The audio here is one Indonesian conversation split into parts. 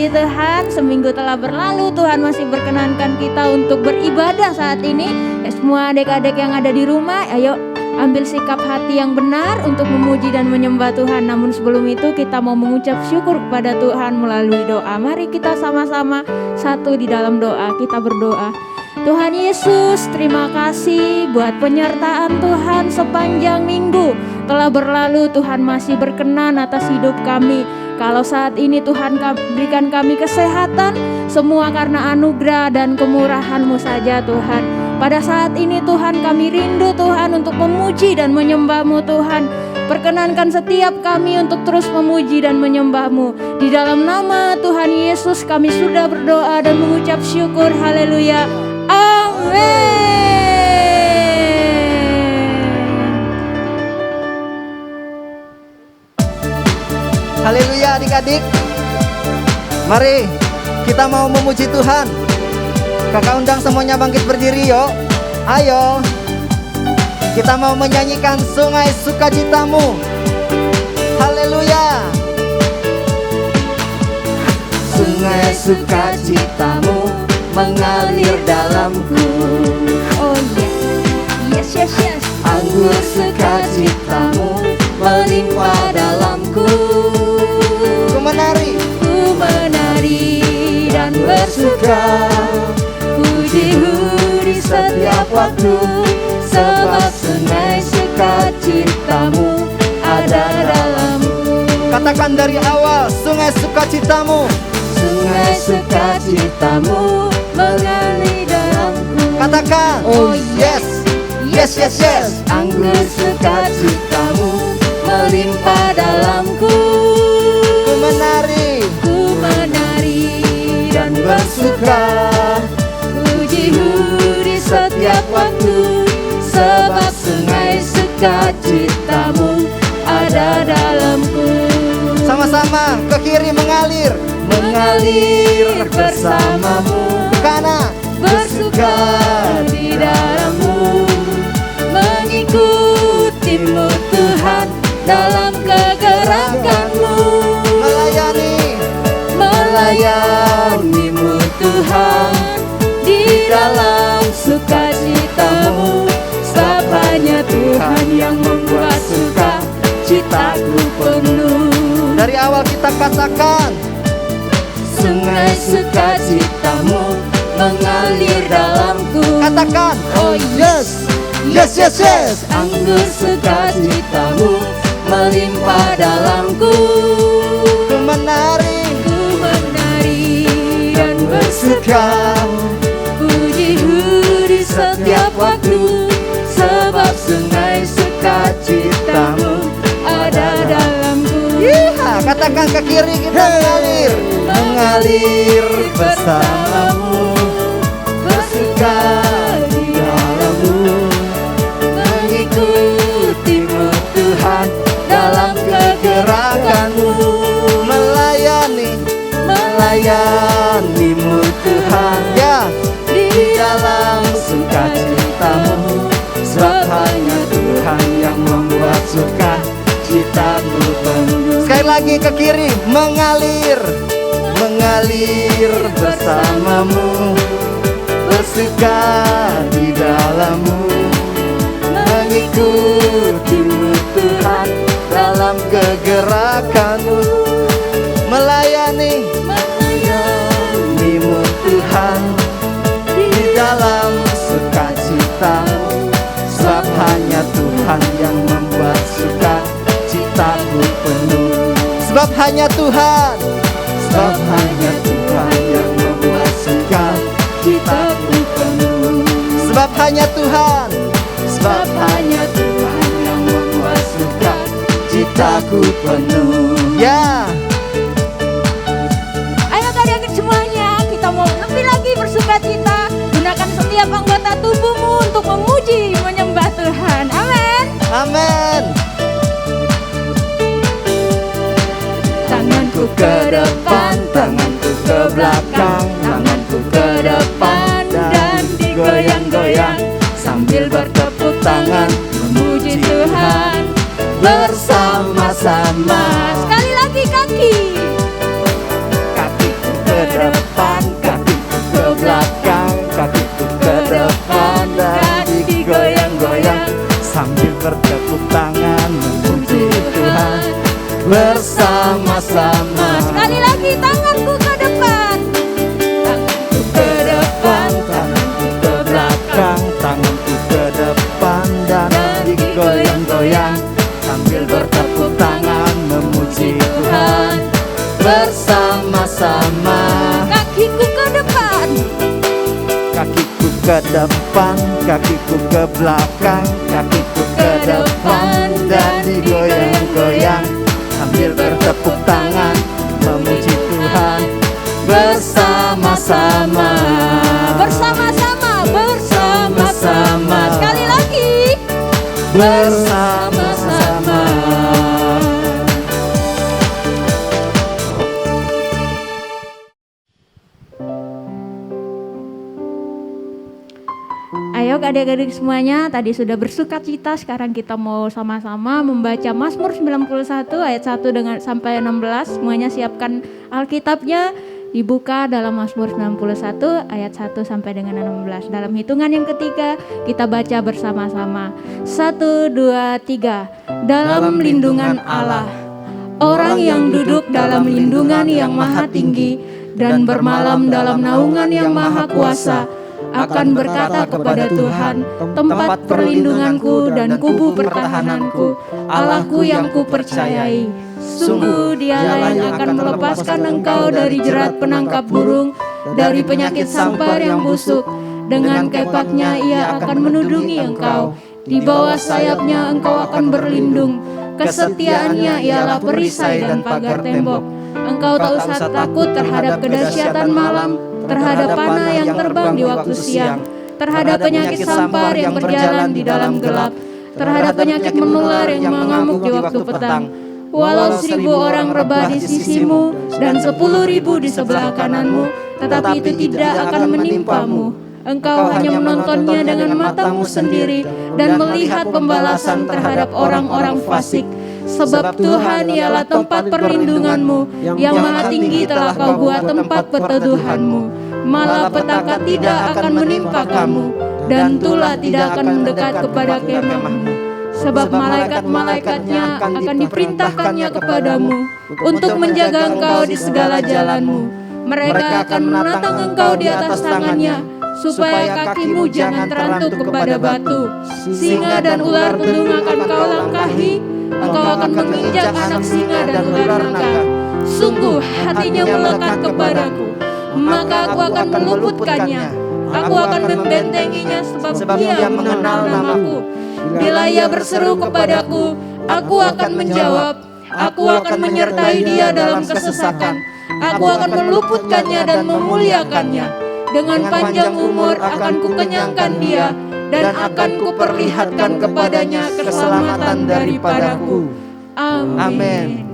puji Tuhan, seminggu telah berlalu, Tuhan masih berkenankan kita untuk beribadah saat ini. Semua adik-adik yang ada di rumah, ayo ambil sikap hati yang benar untuk memuji dan menyembah Tuhan. Namun sebelum itu kita mau mengucap syukur kepada Tuhan melalui doa. Mari kita sama-sama satu di dalam doa, kita berdoa. Tuhan Yesus, terima kasih buat penyertaan Tuhan sepanjang minggu telah berlalu. Tuhan masih berkenan atas hidup kami. Kalau saat ini Tuhan berikan kami kesehatan, semua karena anugerah dan kemurahan-Mu saja Tuhan. Pada saat ini Tuhan kami rindu Tuhan untuk memuji dan menyembah-Mu Tuhan. Perkenankan setiap kami untuk terus memuji dan menyembah-Mu. Di dalam nama Tuhan Yesus kami sudah berdoa dan mengucap syukur. Haleluya. Amin. Haleluya adik-adik. Mari kita mau memuji Tuhan. Kakak undang semuanya bangkit berdiri yuk. Ayo. Kita mau menyanyikan Sungai Sukacitamu. Haleluya. Sungai sukacitamu mengalir dalamku. Oh yes, yes, yes, yes. Anggur sukacitamu melimpah dalamku. Ku menari Dan bersuka, puji-Mu di setiap waktu, sebab sungai sukacitamu ada dalamku. Katakan dari awal, sungai sukacitamu. Sungai sukacitamu mengalir dalamku. Katakan, oh yes, yes, yes, yes. Anggur sukacitamu melimpah dalamku. Ku menari dan bersuka, puji-Mu di setiap waktu, sebab sungai sukacitamu ada dalamku. Sama-sama ke kiri mengalir bersamamu, ke kanan bersuka di dalammu, mengikuti-Mu Tuhan dalam kegerakan-Mu, melayani-Mu Tuhan di dalam sukacitamu, sebab hanya Tuhan yang membuat sukacitaku penuh. Dari awal kita katakan, sungai sukacitamu mengalir dalamku. Katakan, oh yes, yes, yes, yes. Anggur sukacitamu melimpah dalamku. Ku menari dan bersuka, puji-Mu di setiap waktu, sebab sungai sukacitamu ada dalamku. Katakan ke kiri, kita mengalir bersamamu, bersuka di dalammu, mengikuti-Mu Tuhan dalam kegerakan-Mu, melayani-Mu Tuhan, ya, di dalam sukacitamu, sebab hanya Tuhan yang membuat sukacitaku penuh. Sekali lagi ke kiri, mengalir bersamamu, bersuka di dalammu, mengikuti-Mu Tuhan dalam kegerakan-Mu, melayani-Mu Tuhan di dalam sukacitamu, sebab hanya Tuhan yang membuat sukacitaku penuh. Sebab hanya Tuhan yang membuat sukacitaku penuh. Sebab hanya Tuhan yang membuat sukacitaku penuh. Ya. Ayo adik-adik semuanya, kita mau lebih lagi bersukacita. Gunakan setiap anggota tubuhmu untuk memuji, menyembah Tuhan. Amin. Amin. Tanganku ke depan, tanganku ke belakang, tanganku ke depan dan digoyang-goyang sambil bertepuk tangan memuji Tuhan bersama-sama. Sekali lagi kaki ke depan, kakiku ke belakang, kakiku ke depan dan digoyang-goyang sambil bertepuk tangan memuji Tuhan bersama-sama. Bersama-sama, bersama-sama. Sekali lagi. Bersama-sama. Ayo adik-adik semuanya, tadi sudah bersuka cita, sekarang kita mau sama-sama membaca Mazmur 91 ayat 1 sampai 16. Semuanya siapkan Alkitabnya, dibuka dalam Mazmur 91 ayat 1 sampai dengan 16. Dalam hitungan yang ketiga kita baca bersama-sama. 1, 2, 3. Dalam lindungan Allah, orang yang duduk dalam lindungan yang maha tinggi dan bermalam dalam naungan yang maha kuasa akan berkata kepada Tuhan, tempat perlindunganku dan kubu pertahananku, Allahku yang kupercayai. Sungguh Dialah yang akan melepaskan engkau dari jerat penangkap burung, dari penyakit sampar yang busuk. Dengan kepaknya Ia akan menudungi engkau, di bawah sayapnya engkau akan berlindung. Kesetiaannya ialah perisai dan pagar tembok. Engkau tak usah takut terhadap kedahsyatan malam, terhadap panah yang terbang di waktu siang, terhadap penyakit sampar yang berjalan di dalam gelap, terhadap penyakit menular yang mengamuk di waktu petang. Walau 1.000 orang rebah di sisimu dan 10.000 di sebelah kananmu, tetapi itu tidak akan menimpamu. Engkau hanya menontonnya dengan matamu sendiri dan melihat pembalasan terhadap orang-orang fasik. Sebab Tuhan ialah tempat perlindunganmu, yang maha tinggi telah kau buat tempat perteduhanmu. Malapetaka tidak akan menimpa kamu, dan tulah tidak akan mendekat kepada kemahmu. Sebab malaikat-malaikatnya akan diperintahkannya kepadamu untuk menjaga engkau di segala jalanmu. Mereka akan menatang engkau di atas tangannya, supaya kakimu jangan terantuk kepada batu. Singa dan ular telung akan kau langkahi, engkau akan menginjak anak singa dan ular naga. Sungguh hatinya melekat kepadaku, maka aku akan meluputkannya. Aku akan membentenginya sebab dia mengenal namaku. Bila ia berseru kepadaku, aku akan menjawab. Aku akan menyertai dia dalam kesesakan. Aku akan meluputkannya dan memuliakannya. Dengan panjang umur akan kukenyangkan dia, dan akan kuperlihatkan kepadanya keselamatan daripadaku. Amin.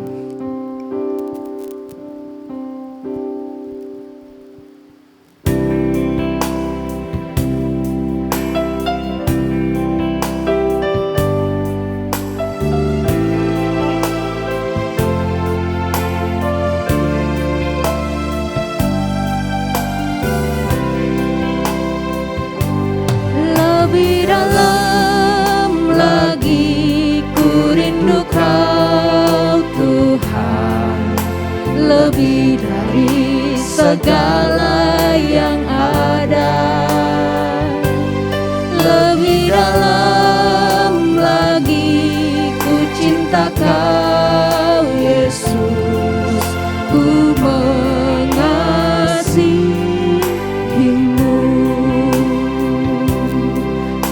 Lebih dalam lagi ku rindu Kau Tuhan, lebih dari segala yang ada. Lebih dalam lagi ku cinta Kau Yesus, ku mengasihimu.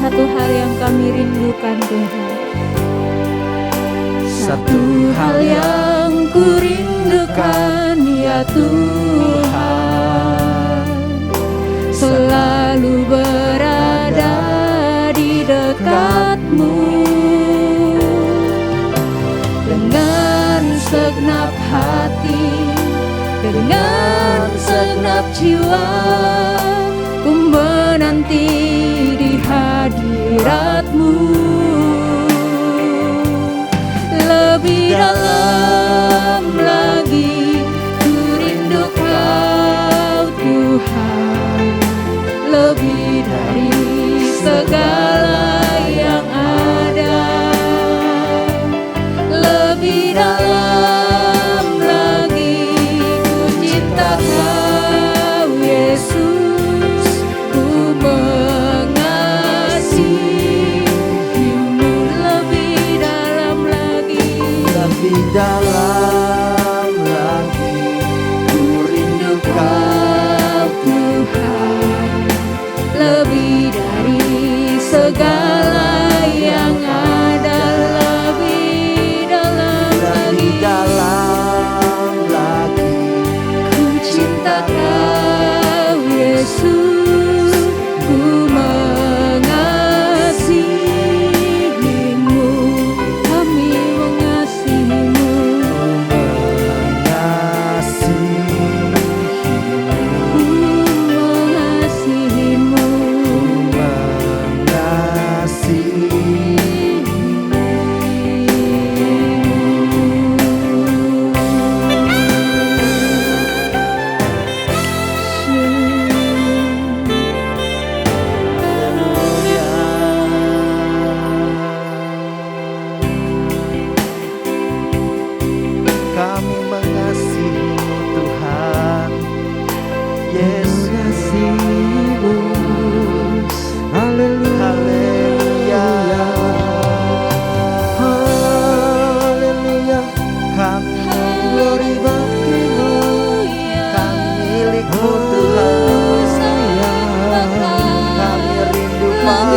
Satu hal yang kami rindukan Tuhan, Satu Hal yang ku rindukan ya Tuhan, selalu berada di dekat-Mu dengan segenap hati, dengan segenap jiwa, ku menanti di hadirat-Mu. Lebih dalam lagi ku rindu Kau Tuhan, lebih dari segala yang ada. Lebih dalam lagi ku cinta Kau Yesus, ku mengasihimu. Lebih dalam lagi, lebih dalam lagi ku rindu Kau Tuhan, lebih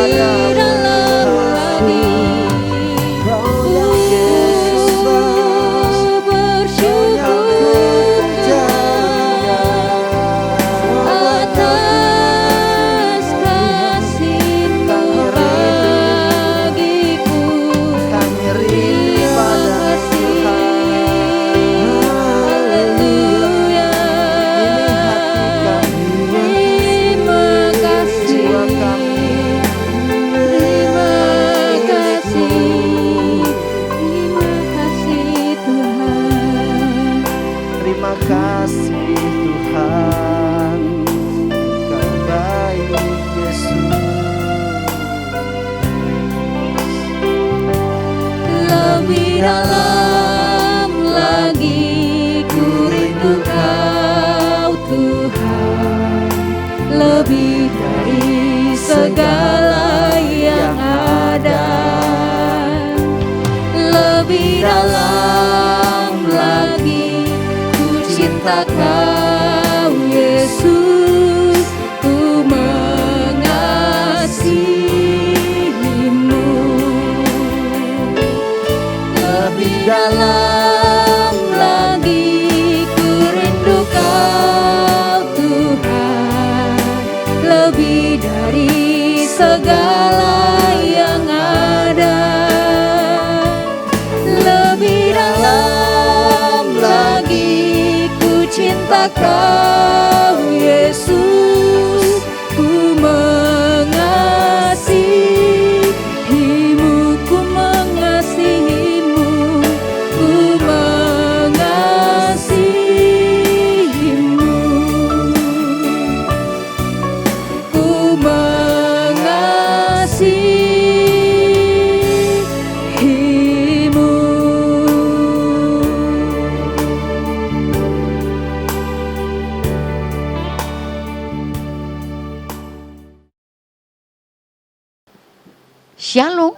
dalam lagi. Kau yang Yesus, Bersyukur atas kasih-Mu bagiku. kami rindu pada Tuhan. Haleluya. Ini hati kami, Terima kasih. jiwa kami. Terima kasih Tuhan. Terima kasih Tuhan, Kau baik Yesus. Lebih dalam lagi ku rindu Kau Tuhan, lebih dari segala yang ada. Lebih dalam lagi ku cinta Kau Yesus, ku mengasihi-Mu. Lebih dalam lagi ku rindu Kau Tuhan, lebih dari segala yang ada. Lebih dalam lagi ku cinta Kau Yesus, ku mengasihi-Mu, ku mengasihi-Mu, ku mengasihi-Mu, ku mengasihi-Mu. Shalom.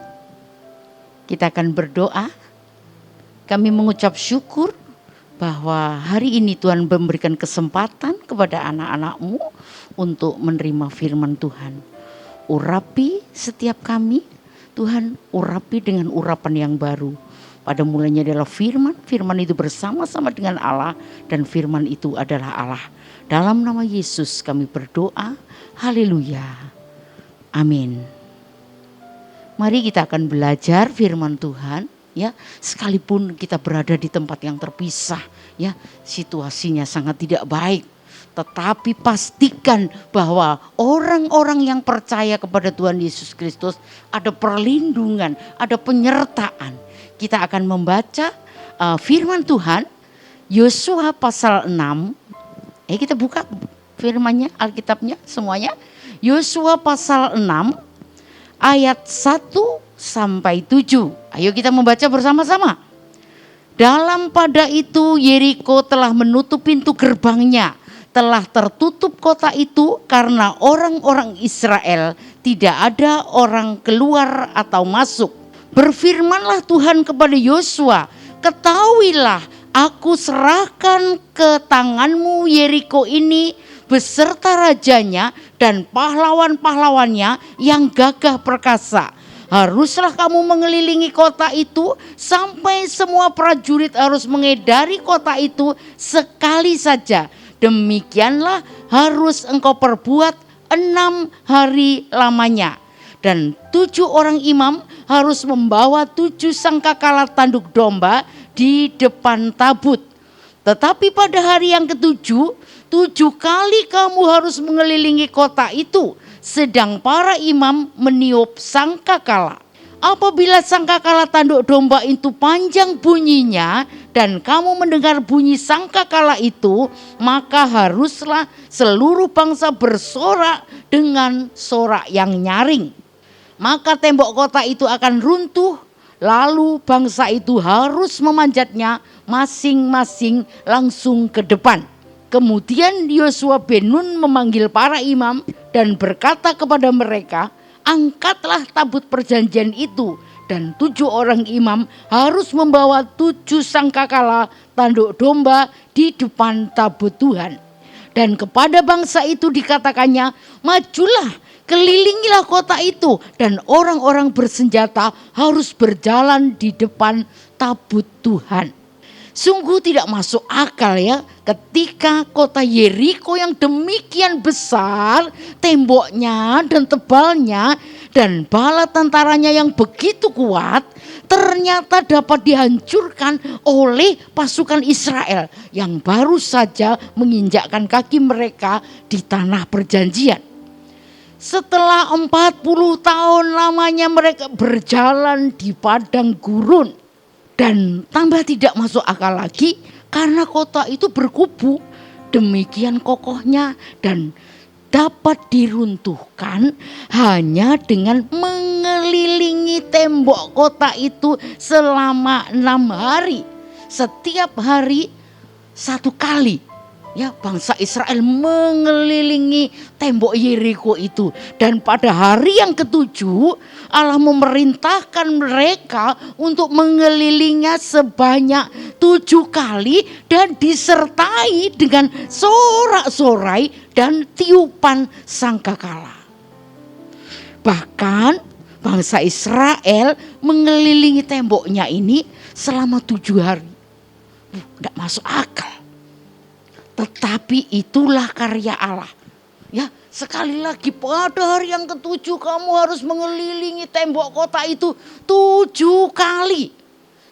Kita akan berdoa. Kami mengucap syukur bahwa hari ini Tuhan memberikan kesempatan kepada anak-anak-Mu untuk menerima firman Tuhan. Urapi setiap kami, Tuhan, urapi dengan urapan yang baru. Pada mulanya adalah firman, firman itu bersama-sama dengan Allah, dan firman itu adalah Allah. Dalam nama Yesus kami berdoa, haleluya, amin. Mari kita akan belajar firman Tuhan, ya, sekalipun kita berada di tempat yang terpisah, ya, situasinya sangat tidak baik, tetapi pastikan bahwa orang-orang yang percaya kepada Tuhan Yesus Kristus ada perlindungan, ada penyertaan. Kita akan membaca firman Tuhan Yosua pasal 6. Kita buka firmannya, Alkitabnya semuanya. Yosua pasal 6 ayat 1 sampai 7. Ayo kita membaca bersama-sama. Dalam pada itu Yeriko telah menutup pintu gerbangnya, telah tertutup kota itu karena orang-orang Israel, tidak ada orang keluar atau masuk. Berfirmanlah Tuhan kepada Yosua, ketahuilah aku serahkan ke tanganmu Yeriko ini beserta rajanya dan pahlawan-pahlawannya yang gagah perkasa. Haruslah kamu mengelilingi kota itu sampai semua prajurit harus mengedari kota itu sekali saja. Demikianlah harus engkau perbuat 6 hari lamanya. Dan 7 orang imam harus membawa 7 sangkakala tanduk domba di depan tabut. Tetapi pada hari yang ke-7, 7 kali kamu harus mengelilingi kota itu, sedang para imam meniup sangkakala. Apabila sangkakala tanduk domba itu panjang bunyinya dan kamu mendengar bunyi sangkakala itu, maka haruslah seluruh bangsa bersorak dengan sorak yang nyaring. Maka tembok kota itu akan runtuh, lalu bangsa itu harus memanjatnya masing-masing langsung ke depan. Kemudian Yosua bin Nun memanggil para imam dan berkata kepada mereka, angkatlah tabut perjanjian itu, dan 7 orang imam harus membawa 7 sangkakala tanduk domba di depan tabut Tuhan. Dan kepada bangsa itu dikatakannya, majulah, kelilingilah kota itu, dan orang-orang bersenjata harus berjalan di depan tabut Tuhan. Sungguh tidak masuk akal ya, ketika kota Yeriko yang demikian besar temboknya dan tebalnya dan bala tentaranya yang begitu kuat ternyata dapat dihancurkan oleh pasukan Israel yang baru saja menginjakkan kaki mereka di tanah perjanjian. Setelah 40 tahun lamanya mereka berjalan di padang gurun. Dan tambah tidak masuk akal lagi karena kota itu berkubu demikian kokohnya dan dapat diruntuhkan hanya dengan mengelilingi tembok kota itu selama 6 hari. Setiap hari 1 kali. Ya, bangsa Israel mengelilingi tembok Yeriko itu. Dan pada hari yang ke-7 Allah memerintahkan mereka untuk mengelilinginya sebanyak 7 kali dan disertai dengan sorak-sorai dan tiupan sangkakala. Bahkan bangsa Israel mengelilingi temboknya ini selama 7 hari. Tidak masuk akal. Tetapi itulah karya Allah. Ya, sekali lagi pada hari yang ke-7 kamu harus mengelilingi tembok kota itu 7 kali.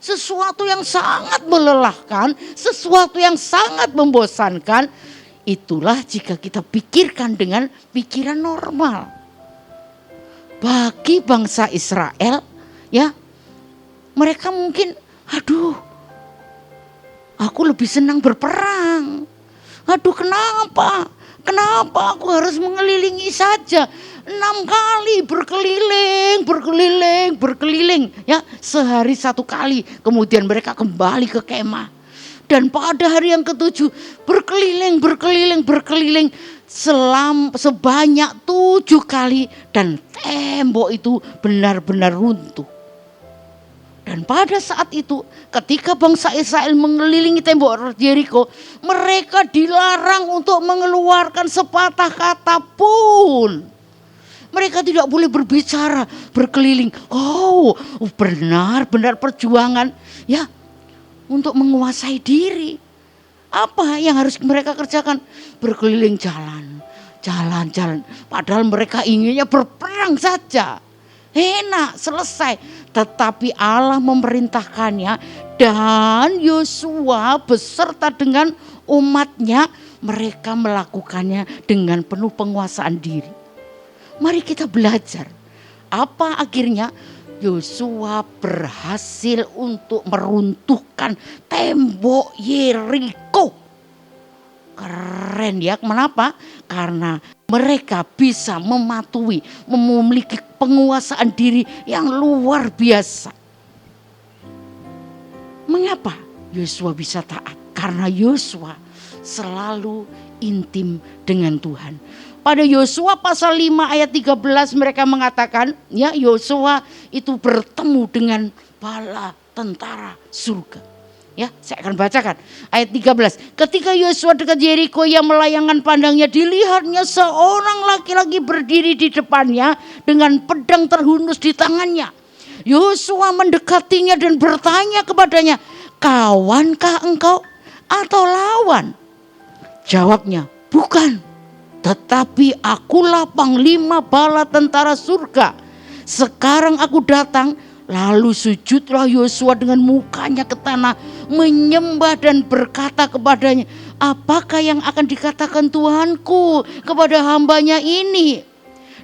Sesuatu yang sangat melelahkan, sesuatu yang sangat membosankan. Itulah jika kita pikirkan dengan pikiran normal. Bagi bangsa Israel, ya, mereka mungkin, aduh, aku lebih senang berperang. Aduh, kenapa? Kenapa aku harus mengelilingi saja? 6 kali berkeliling. Ya, sehari 1 kali. Kemudian mereka kembali ke kemah. Dan pada hari yang ke-7 berkeliling sebanyak 7 kali. Dan tembok itu benar-benar runtuh. Dan pada saat itu ketika bangsa Israel mengelilingi tembok Yeriko, mereka dilarang untuk mengeluarkan sepatah kata pun. Mereka tidak boleh berbicara, berkeliling. Oh, benar-benar perjuangan ya untuk menguasai diri. Apa yang harus mereka kerjakan? Berkeliling jalan. Padahal mereka inginnya berperang saja. Enak, selesai. Tetapi Allah memerintahkannya dan Yosua beserta dengan umatnya mereka melakukannya dengan penuh penguasaan diri. Mari kita belajar. Apa akhirnya? Yosua berhasil untuk meruntuhkan tembok Yeriko. Keren ya, kenapa? Karena mereka bisa memiliki penguasaan diri yang luar biasa. Mengapa Yosua bisa taat? Karena Yosua selalu intim dengan Tuhan. Pada Yosua pasal 5 ayat 13 mereka mengatakan, ya, Yosua itu bertemu dengan bala tentara surga. Ya, saya akan bacakan ayat 13. Ketika Yosua dekat Yeriko yang melayangkan pandangnya, dilihatnya seorang laki-laki berdiri di depannya dengan pedang terhunus di tangannya. Yosua mendekatinya dan bertanya kepadanya, "Kawankah engkau atau lawan?" Jawabnya, "Bukan, tetapi akulah panglima bala tentara surga. Sekarang aku datang." Lalu sujudlah Yosua dengan mukanya ke tanah, menyembah dan berkata kepadanya, "Apakah yang akan dikatakan Tuhanku kepada hambanya ini?"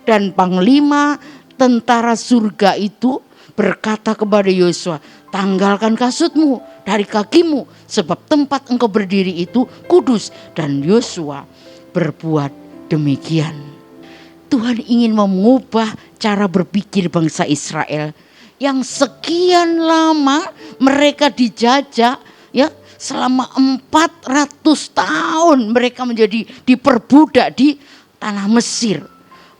Dan panglima tentara surga itu berkata kepada Yosua, "Tanggalkan kasutmu dari kakimu, sebab tempat engkau berdiri itu kudus." Dan Yosua berbuat demikian. Tuhan ingin mengubah cara berpikir bangsa Israel yang sekian lama mereka dijajah, ya, selama 400 tahun mereka menjadi diperbudak di tanah Mesir.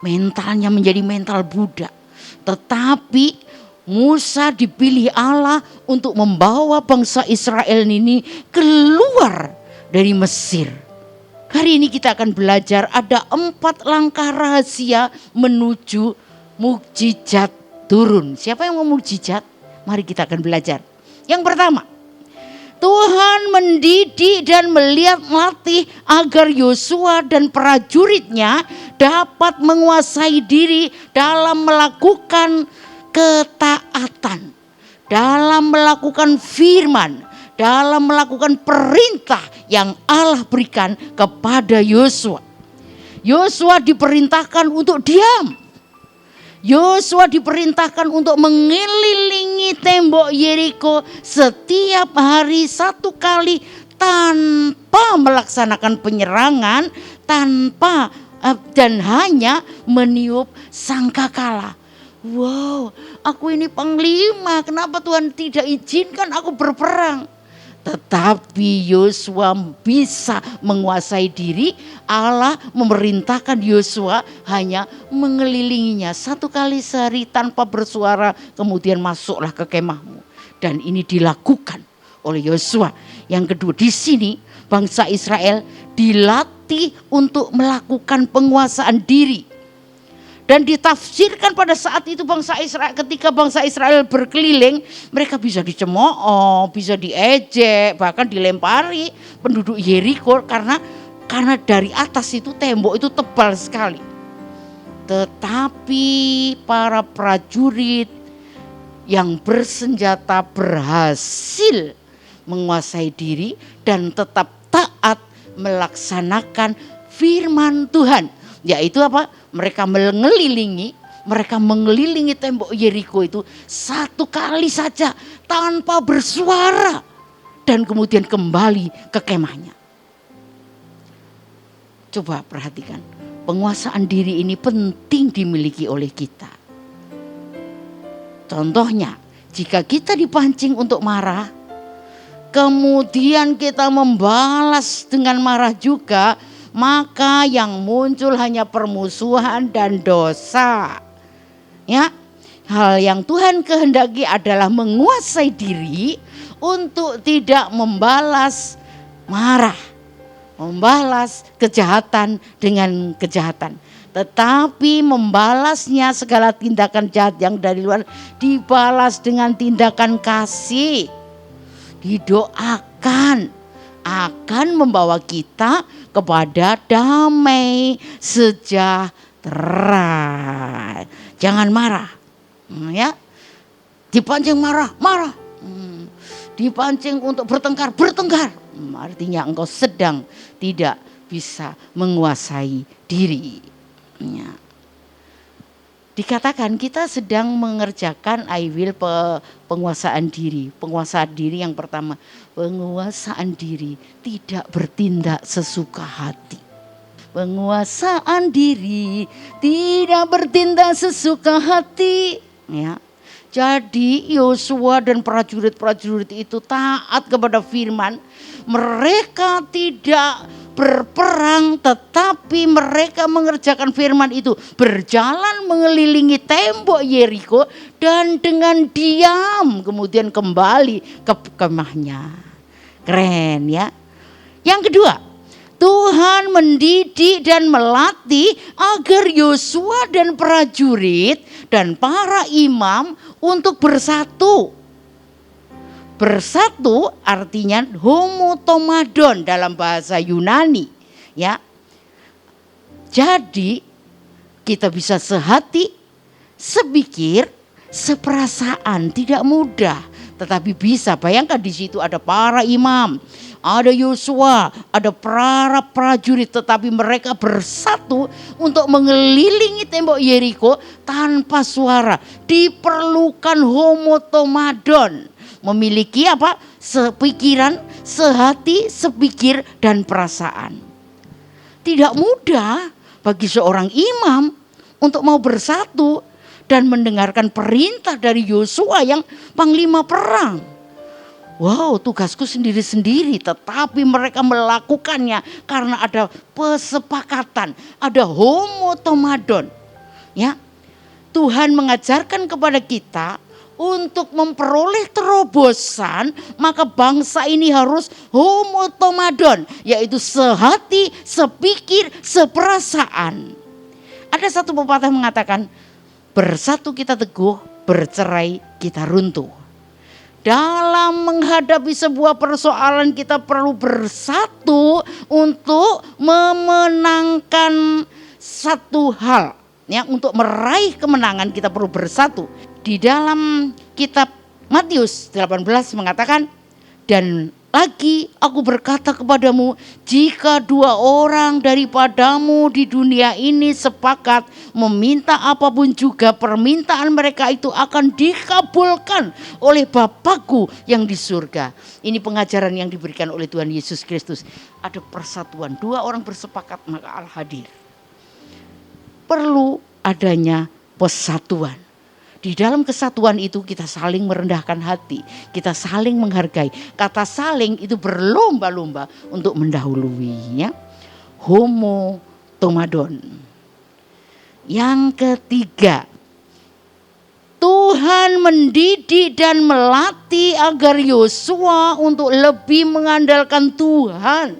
Mentalnya menjadi mental budak. Tetapi Musa dipilih Allah untuk membawa bangsa Israel ini keluar dari Mesir. Hari ini kita akan belajar ada 4 langkah rahasia menuju mukjizat turun. Siapa yang mau mukjizat? Mari kita akan belajar. Yang pertama, Tuhan mendidik dan melatih agar Yosua dan prajuritnya dapat menguasai diri dalam melakukan ketaatan, dalam melakukan firman, dalam melakukan perintah yang Allah berikan kepada Yosua. Yosua diperintahkan untuk diam. Yosua diperintahkan untuk mengelilingi tembok Yeriko setiap hari 1 kali tanpa melaksanakan penyerangan, dan hanya meniup sangkakala. Wow, aku ini panglima, kenapa Tuhan tidak izinkan aku berperang? Tetapi Yosua bisa menguasai diri. Allah memerintahkan Yosua hanya mengelilinginya 1 kali sehari tanpa bersuara, kemudian masuklah ke kemahmu. Dan ini dilakukan oleh Yosua. Yang kedua, di sini bangsa Israel dilatih untuk melakukan penguasaan diri. Dan ditafsirkan pada saat itu bangsa Israel, ketika bangsa Israel berkeliling, mereka bisa dicemooh, bisa diejek, bahkan dilempari penduduk Yeriko karena dari atas itu tembok itu tebal sekali. Tetapi para prajurit yang bersenjata berhasil menguasai diri dan tetap taat melaksanakan firman Tuhan. Yaitu apa? Mereka mengelilingi tembok Yeriko itu 1 kali saja tanpa bersuara. Dan kemudian kembali ke kemahnya. Coba perhatikan, penguasaan diri ini penting dimiliki oleh kita. Contohnya, jika kita dipancing untuk marah, kemudian kita membalas dengan marah juga, maka yang muncul hanya permusuhan dan dosa. Ya, hal yang Tuhan kehendaki adalah menguasai diri untuk tidak membalas marah, membalas kejahatan dengan kejahatan, tetapi membalasnya segala tindakan jahat yang dari luar dibalas dengan tindakan kasih. Didoakan akan membawa kita kepada damai sejahtera. Jangan marah, ya. Dipancing marah. Dipancing untuk bertengkar. Artinya engkau sedang tidak bisa menguasai diri. Ya. Dikatakan kita sedang mengerjakan penguasaan diri. Penguasaan diri yang pertama, penguasaan diri tidak bertindak sesuka hati. Penguasaan diri tidak bertindak sesuka hati. Ya. Jadi Yosua dan prajurit-prajurit itu taat kepada firman. Mereka tidak berperang, tetapi mereka mengerjakan firman itu, berjalan mengelilingi tembok Yeriko dan dengan diam kemudian kembali ke kemahnya. Keren ya. Yang kedua, Tuhan mendidik dan melatih agar Yosua dan prajurit dan para imam untuk bersatu. Bersatu artinya homotomadon dalam bahasa Yunani, ya. Jadi kita bisa sehati, sepikir, seperasaan, tidak mudah, tetapi bisa. Bayangkan di situ ada para imam, ada Yosua, ada para prajurit, tetapi mereka bersatu untuk mengelilingi tembok Yeriko tanpa suara. Diperlukan homotomadon. Memiliki apa? Sepikiran, sehati, sepikir dan perasaan. Tidak mudah bagi seorang imam untuk mau bersatu dan mendengarkan perintah dari Yosua yang panglima perang. Wow, tugasku sendiri-sendiri, tetapi mereka melakukannya karena ada kesepakatan, ada homotomadon. Ya, Tuhan mengajarkan kepada kita untuk memperoleh terobosan, maka bangsa ini harus homotomadon, yaitu sehati, sepikir, seperasaan. Ada satu pepatah mengatakan, bersatu kita teguh, bercerai kita runtuh. Dalam menghadapi sebuah persoalan kita perlu bersatu untuk memenangkan satu hal. Ya, untuk meraih kemenangan kita perlu bersatu. Di dalam kitab Matius 18 mengatakan, dan lagi aku berkata kepadamu, jika 2 orang daripadamu di dunia ini sepakat meminta apapun juga, permintaan mereka itu akan dikabulkan oleh Bapakku yang di surga. Ini pengajaran yang diberikan oleh Tuhan Yesus Kristus. Ada persatuan, 2 orang bersepakat maka Allah hadir. Perlu adanya persatuan. Di dalam kesatuan itu kita saling merendahkan hati, kita saling menghargai. Kata saling itu berlomba-lomba untuk mendahuluinya. Homo tomadon. Yang ketiga, Tuhan mendidik dan melatih agar Yosua untuk lebih mengandalkan Tuhan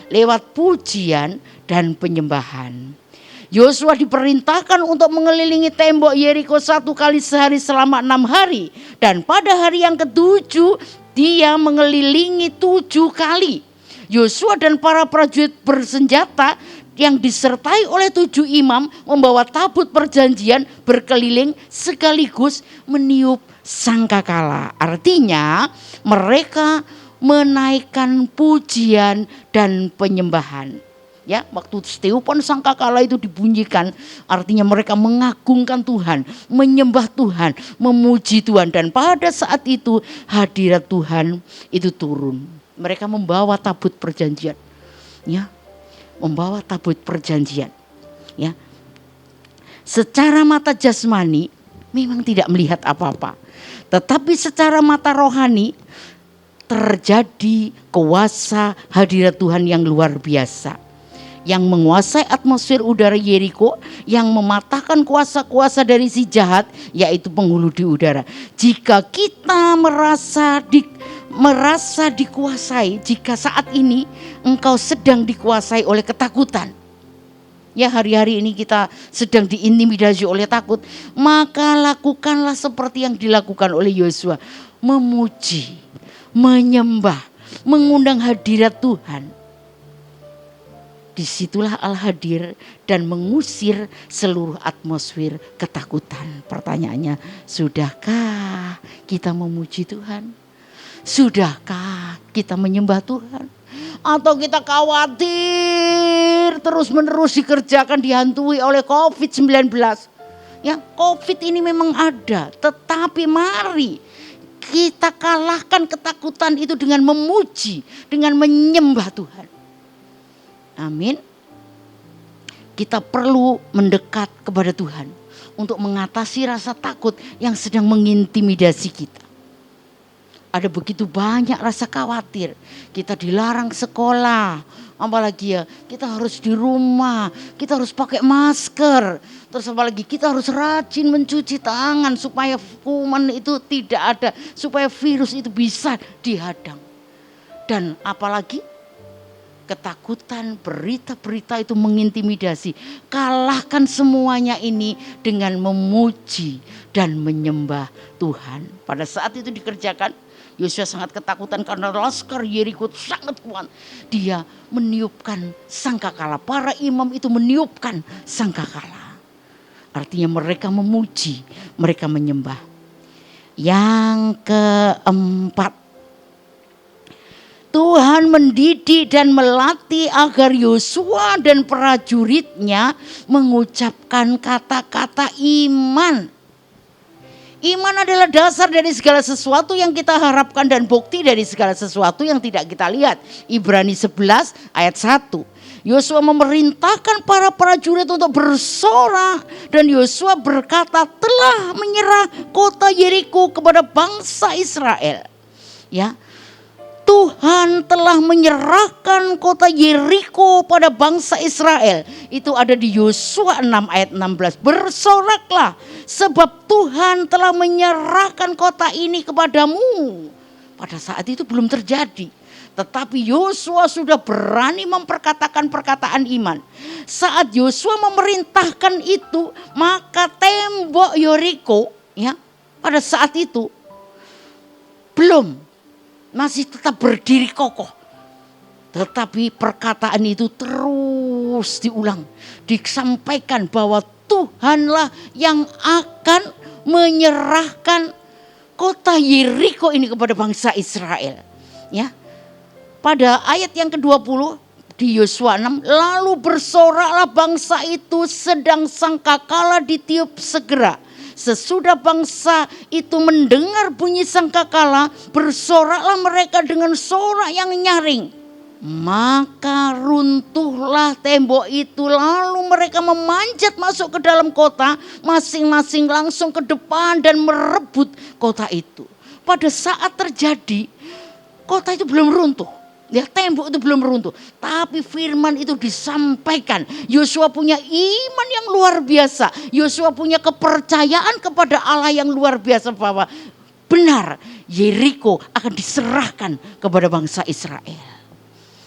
lewat pujian dan penyembahan. Yosua diperintahkan untuk mengelilingi tembok Yeriko 1 kali sehari selama 6 hari. Dan pada hari yang ke-7 dia mengelilingi 7 kali. Yosua dan para prajurit bersenjata yang disertai oleh 7 imam membawa tabut perjanjian berkeliling sekaligus meniup sangkakala. Artinya mereka menaikkan pujian dan penyembahan. Ya, waktu setiupan sangkakala itu dibunyikan, artinya mereka mengagungkan Tuhan, menyembah Tuhan, memuji Tuhan, dan pada saat itu hadirat Tuhan itu turun. Mereka membawa tabut perjanjian, ya, membawa tabut perjanjian, ya. Secara mata jasmani memang tidak melihat apa-apa, tetapi secara mata rohani terjadi kuasa hadirat Tuhan yang luar biasa, yang menguasai atmosfer udara Yeriko, yang mematahkan kuasa-kuasa dari si jahat, yaitu penghulu di udara. Jika kita merasa dikuasai, jika saat ini engkau sedang dikuasai oleh ketakutan, ya hari-hari ini kita sedang diintimidasi oleh takut, maka lakukanlah seperti yang dilakukan oleh Yosua, memuji, menyembah, mengundang hadirat Tuhan. Disitulah Allah hadir dan mengusir seluruh atmosfer ketakutan. Pertanyaannya, sudahkah kita memuji Tuhan? Sudahkah kita menyembah Tuhan? Atau kita khawatir terus-menerus dikerjakan, dihantui oleh COVID-19? Ya, COVID ini memang ada, tetapi mari kita kalahkan ketakutan itu dengan memuji, dengan menyembah Tuhan. Amin. Kita perlu mendekat kepada Tuhan untuk mengatasi rasa takut yang sedang mengintimidasi kita. Ada begitu banyak rasa khawatir. Kita dilarang sekolah, apalagi ya kita harus di rumah, kita harus pakai masker. Terus apalagi kita harus rajin mencuci tangan supaya kuman itu tidak ada, supaya virus itu bisa dihadang. Dan apalagi ketakutan, berita-berita itu mengintimidasi. Kalahkan semuanya ini dengan memuji dan menyembah Tuhan. Pada saat itu dikerjakan, Yosua sangat ketakutan karena laskar Yeriko sangat kuat. Dia meniupkan sangkakala. Para imam itu meniupkan sangkakala. Artinya mereka memuji, mereka menyembah. Yang keempat, Tuhan mendidik dan melatih agar Yosua dan prajuritnya mengucapkan kata-kata iman. Iman adalah dasar dari segala sesuatu yang kita harapkan dan bukti dari segala sesuatu yang tidak kita lihat. Ibrani 11 ayat 1. Yosua memerintahkan para prajurit untuk bersorak, dan Yosua berkata telah menyerah kota Yeriko kepada bangsa Israel. Ya. Tuhan telah menyerahkan kota Yeriko pada bangsa Israel. Itu ada di Yosua 6 ayat 16. Bersoraklah sebab Tuhan telah menyerahkan kota ini kepadamu. Pada saat itu belum terjadi. Tetapi Yosua sudah berani memperkatakan perkataan iman. Saat Yosua memerintahkan itu, maka tembok Yeriko ya pada saat itu masih tetap berdiri kokoh. Tetapi perkataan itu terus diulang, disampaikan bahwa Tuhanlah yang akan menyerahkan kota Yeriko ini kepada bangsa Israel. Ya. Pada ayat yang ke-20 di Yosua 6, lalu bersoraklah bangsa itu sedang sangkakala ditiup segera. Sesudah bangsa itu mendengar bunyi sangkakala, bersoraklah mereka dengan sorak yang nyaring. Maka runtuhlah tembok itu, lalu mereka memanjat masuk ke dalam kota, masing-masing langsung ke depan dan merebut kota itu. Pada saat terjadi, kota itu belum runtuh. Ya, tembok itu belum runtuh, tapi firman itu disampaikan. Yosua punya iman yang luar biasa. Yosua punya kepercayaan kepada Allah yang luar biasa bahwa benar Yeriko akan diserahkan kepada bangsa Israel.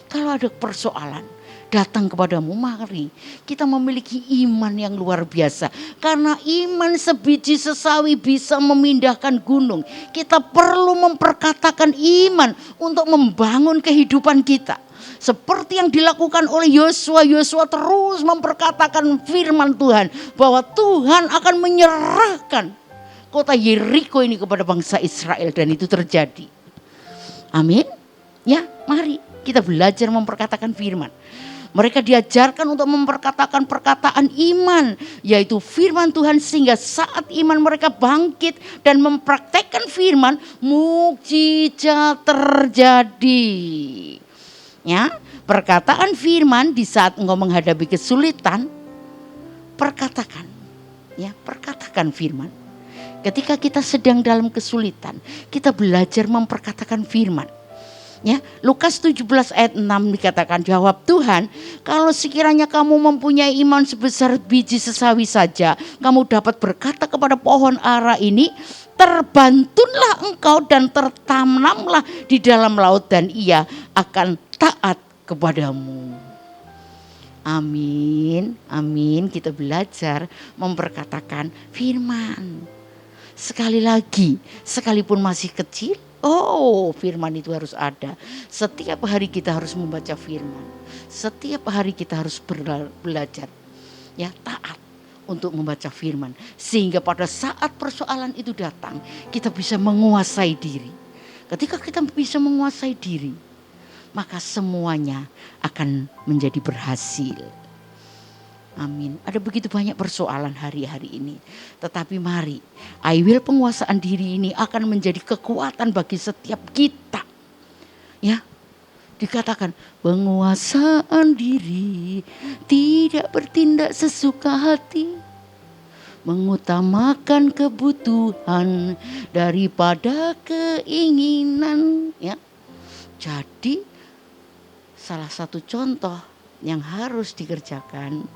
Kalau ada persoalan datang kepadamu, mari kita memiliki iman yang luar biasa. Karena iman sebiji sesawi bisa memindahkan gunung. Kita perlu memperkatakan iman untuk membangun kehidupan kita. Seperti yang dilakukan oleh Yosua. Yosua terus memperkatakan firman Tuhan bahwa Tuhan akan menyerahkan kota Yeriko ini kepada bangsa Israel, dan itu terjadi. Amin. Ya, mari kita belajar memperkatakan firman. Mereka diajarkan untuk memperkatakan perkataan iman, yaitu firman Tuhan, sehingga saat iman mereka bangkit dan mempraktekkan firman, mukjizat terjadi. Ya, perkataan firman di saat engkau menghadapi kesulitan, perkatakan. Ya, perkatakan firman. Ketika kita sedang dalam kesulitan, kita belajar memperkatakan firman. Ya, Lukas 17 ayat 6 dikatakan, jawab Tuhan, kalau sekiranya kamu mempunyai iman sebesar biji sesawi saja, kamu dapat berkata kepada pohon ara ini, terbantunlah engkau dan tertanamlah di dalam laut, dan ia akan taat kepadamu. Amin, amin. Kita belajar memperkatakan firman. Sekali lagi, sekalipun masih kecil, firman itu harus ada. Setiap hari kita harus membaca firman. Setiap hari kita harus belajar. Ya, taat untuk membaca firman. Sehingga pada saat persoalan itu datang, kita bisa menguasai diri. Ketika kita bisa menguasai diri, maka semuanya akan menjadi berhasil. Amin. Ada begitu banyak persoalan hari-hari ini. Tetapi mari, I will penguasaan diri ini akan menjadi kekuatan bagi setiap kita. Ya, dikatakan penguasaan diri tidak bertindak sesuka hati, mengutamakan kebutuhan daripada keinginan. Ya, jadi salah satu contoh yang harus dikerjakan,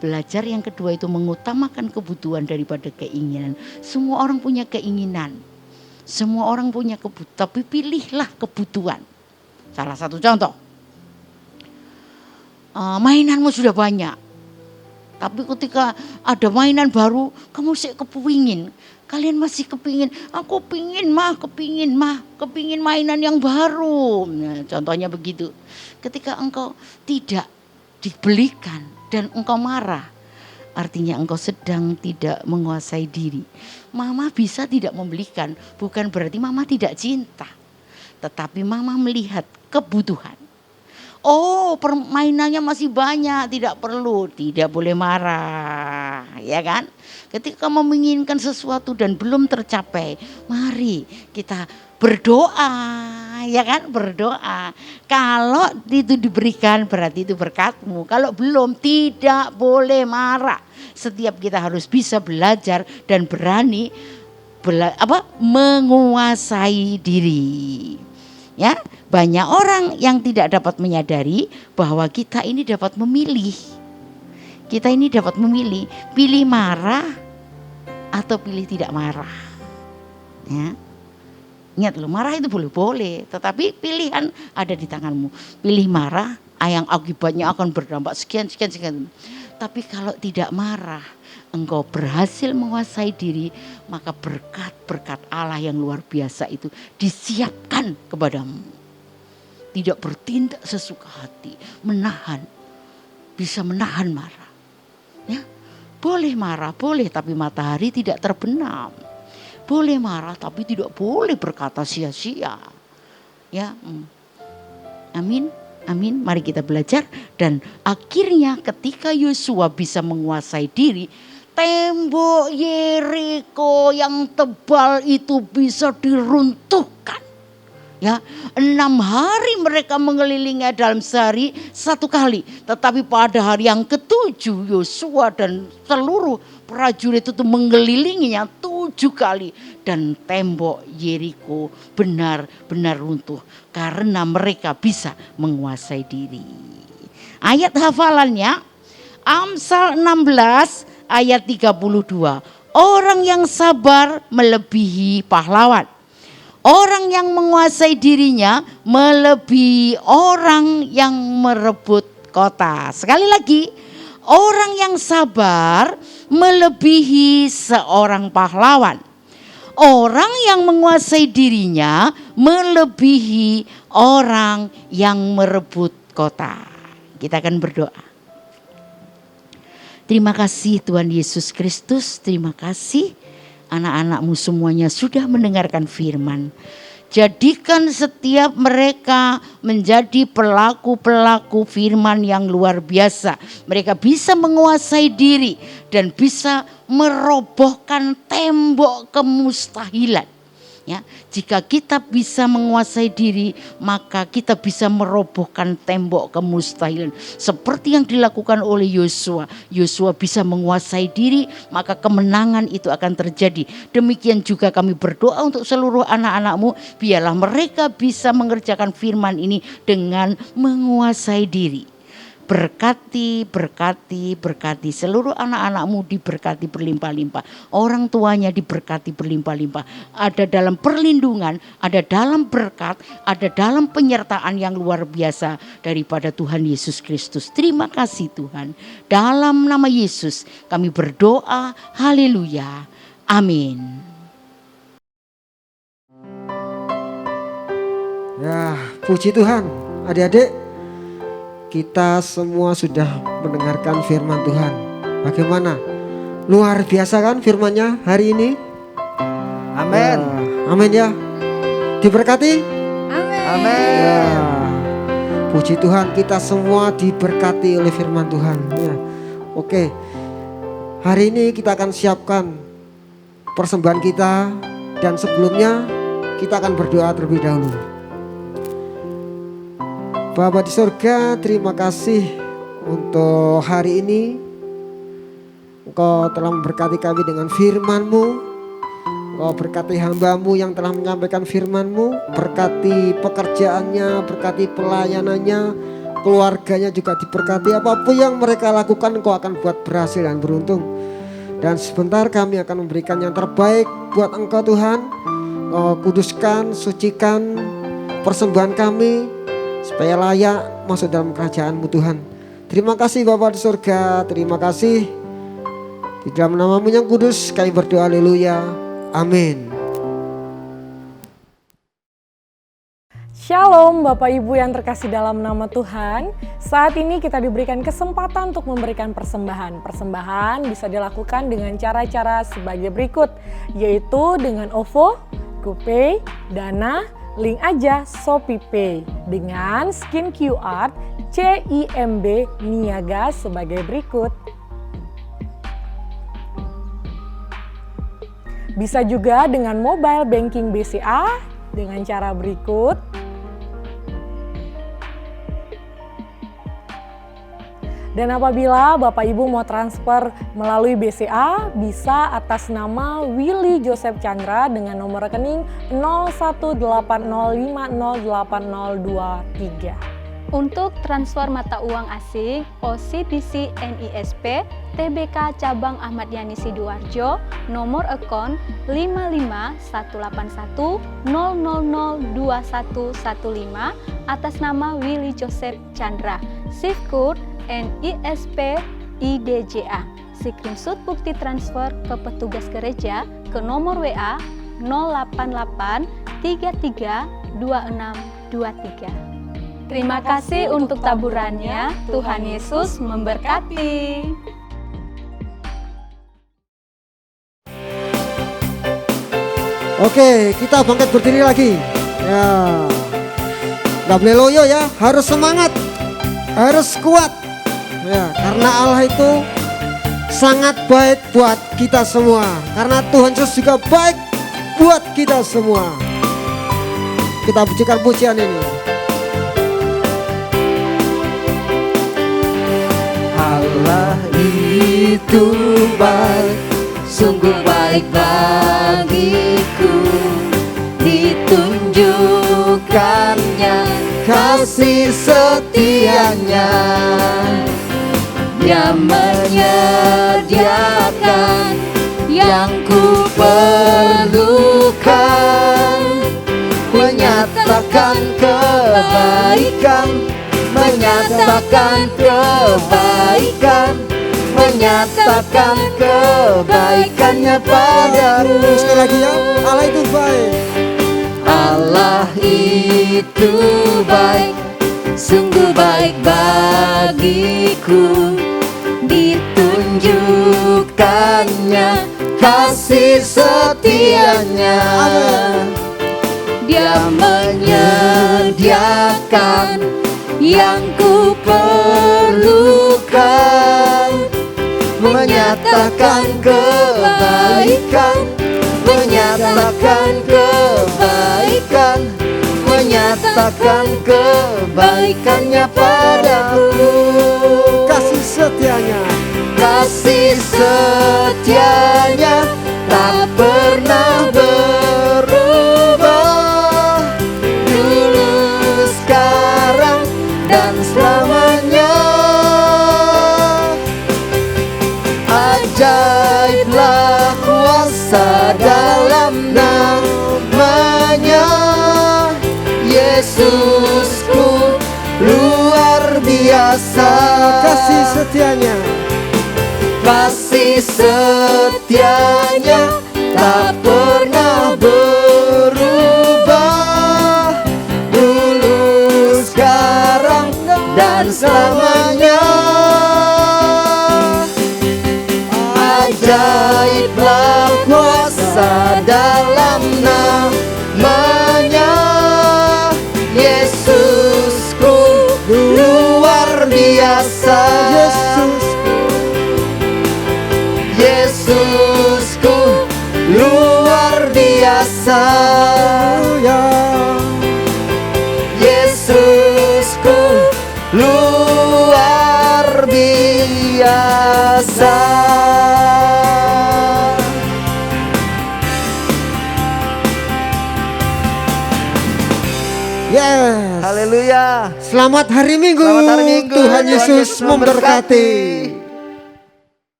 belajar yang kedua itu mengutamakan kebutuhan daripada keinginan. Semua orang punya keinginan, semua orang punya kebutuhan, tapi pilihlah kebutuhan. Salah satu contoh, mainanmu sudah banyak, tapi ketika ada mainan baru, kamu sih kepingin. Kalian masih kepingin, aku kepingin mainan yang baru. Nah, contohnya begitu. Ketika engkau tidak dibelikan dan engkau marah, artinya engkau sedang tidak menguasai diri. Mama bisa tidak membelikan, bukan berarti mama tidak cinta. Tetapi mama melihat kebutuhan. Permainannya masih banyak, tidak boleh marah, ya kan? Ketika menginginkan sesuatu dan belum tercapai, mari kita berdoa, ya kan? Berdoa. Kalau itu diberikan berarti itu berkatmu. Kalau belum, tidak boleh marah. Setiap kita harus bisa belajar dan berani menguasai diri. Ya, banyak orang yang tidak dapat menyadari bahwa kita ini dapat memilih. Kita ini dapat memilih, pilih marah atau pilih tidak marah. Ya. Ingat loh, marah itu boleh-boleh, tetapi pilihan ada di tanganmu. Pilih marah, yang akibatnya akan berdampak sekian. Tapi kalau tidak marah, engkau berhasil menguasai diri, maka berkat-berkat Allah yang luar biasa itu disiapkan kepadamu. Tidak bertindak sesuka hati, bisa menahan marah. Ya, boleh marah, boleh, tapi matahari tidak terbenam. Boleh marah, tapi tidak boleh berkata sia-sia. Ya, amin. Amin, mari kita belajar. Dan akhirnya ketika Yosua bisa menguasai diri, tembok Yeriko yang tebal itu bisa diruntuhkan. Ya, 6 hari mereka mengelilingi dalam sehari 1 kali. Tetapi pada hari yang ke-7 Yosua dan seluruh prajurit itu mengelilinginya 7 kali. Dan tembok Yeriko benar-benar runtuh karena mereka bisa menguasai diri. Ayat hafalannya Amsal 16 ayat 32. Orang yang sabar melebihi pahlawan. Orang yang menguasai dirinya melebihi orang yang merebut kota. Sekali lagi, orang yang sabar melebihi seorang pahlawan. Orang yang menguasai dirinya melebihi orang yang merebut kota. Kita akan berdoa. Terima kasih Tuhan Yesus Kristus, terima kasih anak-anakmu semuanya sudah mendengarkan firman. Jadikan setiap mereka menjadi pelaku-pelaku firman yang luar biasa. Mereka bisa menguasai diri dan bisa merobohkan tembok kemustahilan. Ya, jika kita bisa menguasai diri, maka kita bisa merobohkan tembok kemustahilan. Seperti yang dilakukan oleh Yosua. Yosua bisa menguasai diri, maka kemenangan itu akan terjadi. Demikian juga kami berdoa untuk seluruh anak-anakmu, biarlah mereka bisa mengerjakan firman ini dengan menguasai diri. Berkati seluruh anak-anakmu diberkati berlimpah-limpah. Orang tuanya diberkati berlimpah-limpah. Ada dalam perlindungan, ada dalam berkat, ada dalam penyertaan yang luar biasa daripada Tuhan Yesus Kristus. Terima kasih Tuhan. Dalam nama Yesus kami berdoa. Haleluya. Amin. Ya, puji Tuhan. Adik-adik, kita semua sudah mendengarkan firman Tuhan. Bagaimana? Luar biasa kan firman-Nya hari ini? Amin. Amin ya. Diberkati? Amin. Ya. Puji Tuhan, kita semua diberkati oleh firman Tuhan. Ya. Oke. Hari ini kita akan siapkan persembahan kita, dan sebelumnya kita akan berdoa terlebih dahulu. Bapa di surga, terima kasih untuk hari ini. Engkau telah memberkati kami dengan firman-Mu. Engkau berkati hamba-Mu yang telah menyampaikan firman-Mu. Berkati pekerjaannya, berkati pelayanannya, keluarganya juga diberkati. Apapun yang mereka lakukan, Engkau akan buat berhasil dan beruntung. Dan sebentar kami akan memberikan yang terbaik buat Engkau Tuhan. Engkau kuduskan, sucikan persembahan kami, supaya layak masuk dalam kerajaan-Mu Tuhan. Terima kasih Bapa di surga, terima kasih. Di dalam nama-Mu yang kudus kami berdoa, haleluya, amin. Shalom Bapak Ibu yang terkasih dalam nama Tuhan. Saat ini kita diberikan kesempatan untuk memberikan persembahan. Persembahan bisa dilakukan dengan cara-cara sebagai berikut, yaitu dengan OVO, GoPay, Dana, link aja ShopeePay dengan scan QR CIMB Niaga sebagai berikut. Bisa juga dengan mobile banking BCA dengan cara berikut. Dan apabila Bapak Ibu mau transfer melalui BCA, bisa atas nama Willy Joseph Chandra dengan nomor rekening 0180508023. Untuk transfer mata uang asing OCBC NISP TBK Cabang Ahmad Yani Sidoarjo, nomor akun 55181000215 atas nama Willy Joseph Chandra, SIF Code NISP IDJA. Screenshot bukti transfer ke petugas gereja ke nomor WA 088 33 2623. Terima kasih untuk taburannya. Tuhan Yesus memberkati. Oke, kita bangkit berdiri lagi. Ya, nggak boleh loyo ya, harus semangat, harus kuat. Ya, karena Allah itu sangat baik buat kita semua. Karena Tuhan Yesus juga baik buat kita semua. Kita pujikan pujian ini. Allah itu baik, sungguh baik bagiku. Ditunjukkannya kasih setianya. Dia menyediakan yang ku perlukan, menyatakan kebaikan, menyatakan kebaikan, menyatakan kebaikannya padaku. Sekali lagi ya, Allah itu baik. Allah itu baik, sungguh baik bagiku. Ditunjukkannya kasih setianya. Dia menyediakan yang ku perlukan, menyatakan kebaikan, menyatakan kebaikan, menyatakan kebaikannya padaku. Kasih setianya, kasih setianya tak pernah berubah, dulu, sekarang, dan selamanya. Ajaiblah kuasa dalam namanya, Yesusku luar biasa. kasih setianya, kasih setianya tak pernah berubah, dulu, sekarang, dan selamanya. Ajaiblah kuasa dalam namanya, Yesusku luar biasa. Yesusku luar biasa. Yesusku luar biasa. Yes. Haleluya. Selamat hari Minggu. Selamat hari Minggu. Tuhan Yesus memberkati.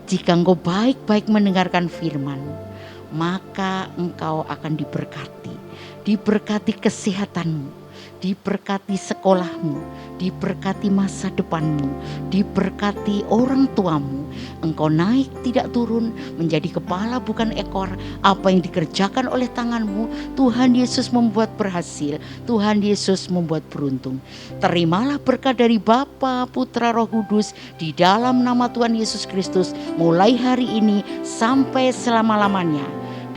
Jika engkau baik-baik mendengarkan firman, maka engkau akan diberkati. Diberkati kesehatanmu, diberkati sekolahmu, diberkati masa depanmu, diberkati orang tuamu. Engkau naik tidak turun, menjadi kepala bukan ekor. Apa yang dikerjakan oleh tanganmu, Tuhan Yesus membuat berhasil, Tuhan Yesus membuat beruntung. Terimalah berkat dari Bapa, Putra, Roh Kudus di dalam nama Tuhan Yesus Kristus mulai hari ini sampai selama-lamanya.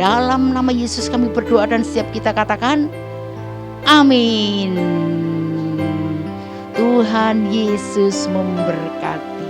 Dalam nama Yesus kami berdoa dan setiap kita katakan amin. Tuhan Yesus memberkati.